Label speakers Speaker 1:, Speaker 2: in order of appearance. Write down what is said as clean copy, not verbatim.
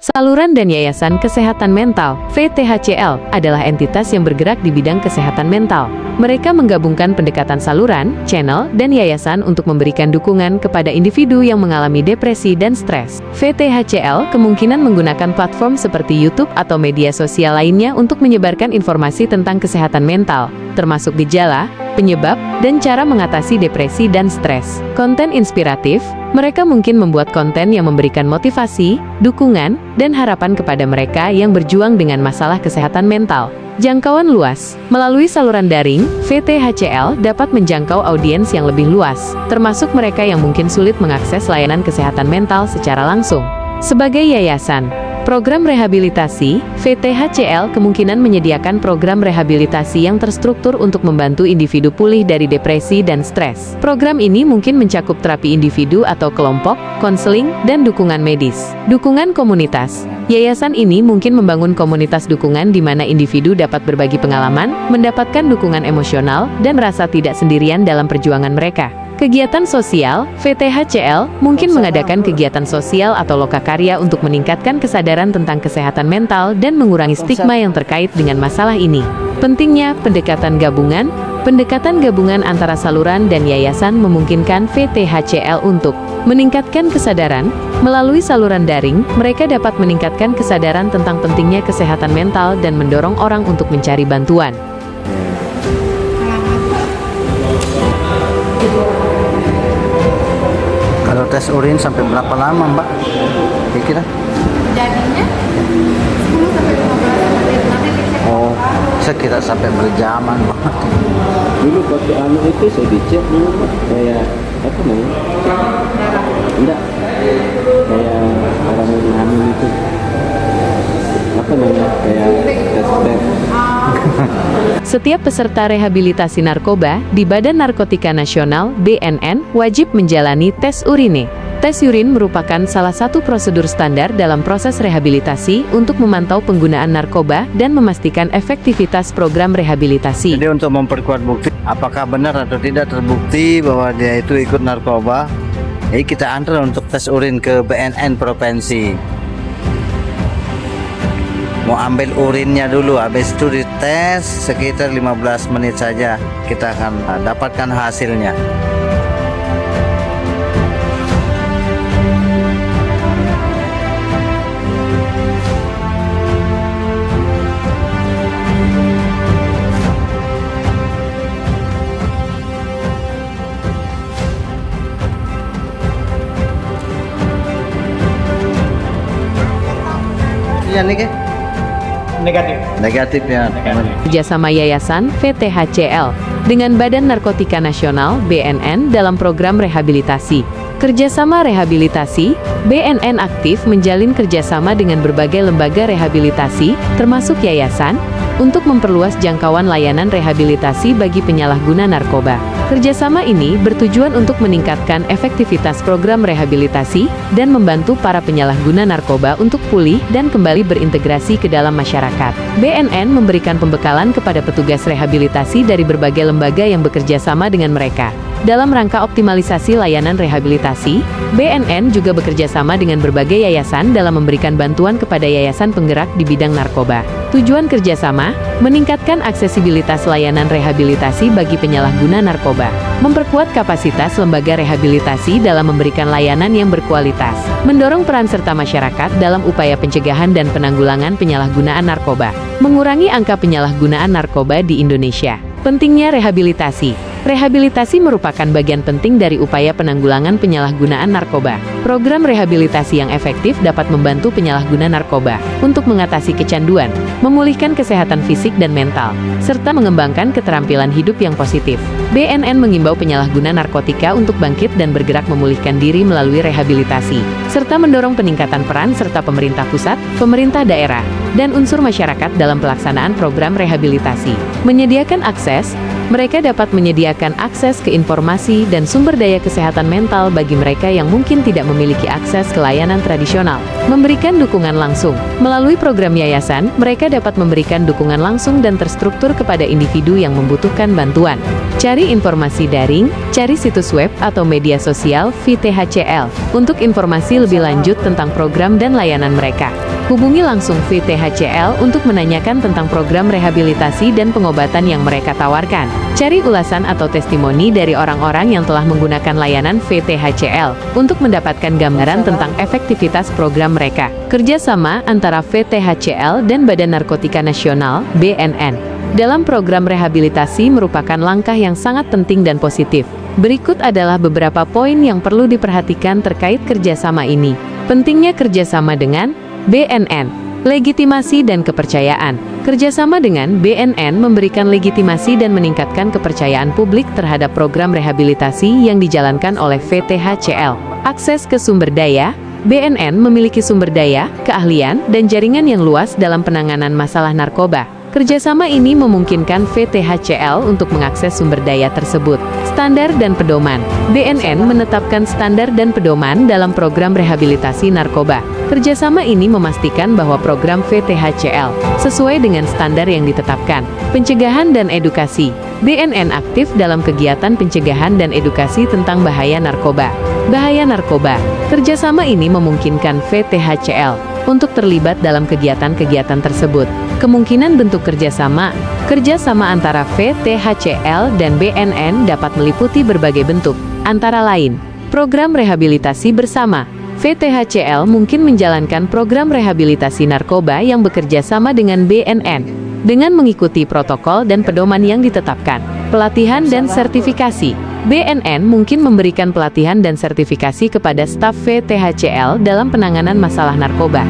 Speaker 1: Saluran dan Yayasan Kesehatan Mental (VTHCL) adalah entitas yang bergerak di bidang kesehatan mental. Mereka menggabungkan pendekatan saluran, channel, dan yayasan untuk memberikan dukungan kepada individu yang mengalami depresi dan stres. VTHCL kemungkinan menggunakan platform seperti YouTube atau media sosial lainnya untuk menyebarkan informasi tentang kesehatan mental, termasuk gejala, penyebab, dan cara mengatasi depresi dan stres. Konten inspiratif, mereka mungkin membuat konten yang memberikan motivasi, dukungan, dan harapan kepada mereka yang berjuang dengan masalah kesehatan mental. Jangkauan luas. Melalui saluran daring, VTHCL dapat menjangkau audiens yang lebih luas, termasuk mereka yang mungkin sulit mengakses layanan kesehatan mental secara langsung. Sebagai yayasan, program rehabilitasi, VTHCL kemungkinan menyediakan program rehabilitasi yang terstruktur untuk membantu individu pulih dari depresi dan stres. Program ini mungkin mencakup terapi individu atau kelompok, konseling, dan dukungan medis. Dukungan komunitas. Yayasan ini mungkin membangun komunitas dukungan di mana individu dapat berbagi pengalaman, mendapatkan dukungan emosional, dan merasa tidak sendirian dalam perjuangan mereka. Kegiatan sosial, VTHCL mungkin mengadakan kegiatan sosial atau lokakarya untuk meningkatkan kesadaran tentang kesehatan mental dan mengurangi stigma yang terkait dengan masalah ini. Pentingnya pendekatan gabungan. Pendekatan gabungan antara saluran dan yayasan memungkinkan VTHCL untuk meningkatkan kesadaran. Melalui saluran daring, mereka dapat meningkatkan kesadaran tentang pentingnya kesehatan mental dan mendorong orang untuk mencari bantuan.
Speaker 2: Kalau tes urin sampai berapa lama, Mbak? Kira-kira?
Speaker 3: Jadinya 10 sampai 15 menit nanti dicek.
Speaker 2: Oh, saya kira sampai berjaman, Mbak.
Speaker 4: Dulu waktu anak itu saya dicek dulu Pak, kayak apa namanya? Enggak, kayak orang yang hamil itu apa namanya? Kayak tes swab.
Speaker 1: Setiap peserta rehabilitasi narkoba di Badan Narkotika Nasional (BNN) wajib menjalani tes urine. Tes urin merupakan salah satu prosedur standar dalam proses rehabilitasi untuk memantau penggunaan narkoba dan memastikan efektivitas program rehabilitasi.
Speaker 2: Jadi untuk memperkuat bukti, apakah benar atau tidak terbukti bahwa dia itu ikut narkoba, jadi kita antar untuk tes urin ke BNN provinsi. Mau ambil urinnya dulu, habis itu dites sekitar 15 menit saja, kita akan dapatkan hasilnya. Iya nih, negatif ya.
Speaker 1: Kerjasama Yayasan VTHCL dengan Badan Narkotika Nasional (BNN) dalam program rehabilitasi. Kerjasama rehabilitasi, BNN aktif menjalin kerjasama dengan berbagai lembaga rehabilitasi, termasuk yayasan, untuk memperluas jangkauan layanan rehabilitasi bagi penyalahguna narkoba. Kerjasama ini bertujuan untuk meningkatkan efektivitas program rehabilitasi dan membantu para penyalahguna narkoba untuk pulih dan kembali berintegrasi ke dalam masyarakat. BNN memberikan pembekalan kepada petugas rehabilitasi dari berbagai lembaga yang bekerja sama dengan mereka. Dalam rangka optimalisasi layanan rehabilitasi, BNN juga bekerja sama dengan berbagai yayasan dalam memberikan bantuan kepada yayasan penggerak di bidang narkoba. Tujuan kerjasama, meningkatkan aksesibilitas layanan rehabilitasi bagi penyalahguna narkoba, memperkuat kapasitas lembaga rehabilitasi dalam memberikan layanan yang berkualitas, mendorong peran serta masyarakat dalam upaya pencegahan dan penanggulangan penyalahgunaan narkoba, mengurangi angka penyalahgunaan narkoba di Indonesia. Pentingnya rehabilitasi. Rehabilitasi merupakan bagian penting dari upaya penanggulangan penyalahgunaan narkoba. Program rehabilitasi yang efektif dapat membantu penyalahguna narkoba untuk mengatasi kecanduan, memulihkan kesehatan fisik dan mental, serta mengembangkan keterampilan hidup yang positif. BNN mengimbau penyalahguna narkotika untuk bangkit dan bergerak memulihkan diri melalui rehabilitasi, serta mendorong peningkatan peran serta pemerintah pusat, pemerintah daerah, dan unsur masyarakat dalam pelaksanaan program rehabilitasi. Menyediakan akses, Mereka dapat menyediakan akses ke informasi dan sumber daya kesehatan mental bagi mereka yang mungkin tidak memiliki akses ke layanan tradisional. Memberikan dukungan langsung. Melalui program yayasan, mereka dapat memberikan dukungan langsung dan terstruktur kepada individu yang membutuhkan bantuan. Cari informasi daring, cari situs web atau media sosial VTHCL untuk informasi lebih lanjut tentang program dan layanan mereka. Hubungi langsung VTHCL untuk menanyakan tentang program rehabilitasi dan pengobatan yang mereka tawarkan. Cari ulasan atau testimoni dari orang-orang yang telah menggunakan layanan VTHCL untuk mendapatkan gambaran tentang efektivitas program mereka. Kerjasama antara VTHCL dan Badan Narkotika Nasional (BNN) dalam program rehabilitasi merupakan langkah yang sangat penting dan positif. Berikut adalah beberapa poin yang perlu diperhatikan terkait kerjasama ini. Pentingnya kerjasama dengan BNN. Legitimasi dan kepercayaan. Kerjasama dengan BNN memberikan legitimasi dan meningkatkan kepercayaan publik terhadap program rehabilitasi yang dijalankan oleh VTHCL. Akses ke sumber daya. BNN memiliki sumber daya, keahlian, dan jaringan yang luas dalam penanganan masalah narkoba. Kerjasama ini memungkinkan VTHCL untuk mengakses sumber daya tersebut. Standar dan pedoman. BNN menetapkan standar dan pedoman dalam program rehabilitasi narkoba. Kerjasama ini memastikan bahwa program VTHCL sesuai dengan standar yang ditetapkan. Pencegahan dan edukasi. BNN aktif dalam kegiatan pencegahan dan edukasi tentang bahaya narkoba. Bahaya narkoba. Kerjasama ini memungkinkan VTHCL untuk terlibat dalam kegiatan-kegiatan tersebut. Kemungkinan bentuk kerjasama antara VTHCL dan BNN dapat meliputi berbagai bentuk, antara lain, program rehabilitasi bersama. VTHCL mungkin menjalankan program rehabilitasi narkoba yang bekerja sama dengan BNN, dengan mengikuti protokol dan pedoman yang ditetapkan. Pelatihan dan sertifikasi. BNN mungkin memberikan pelatihan dan sertifikasi kepada staf VTHCL dalam penanganan masalah narkoba.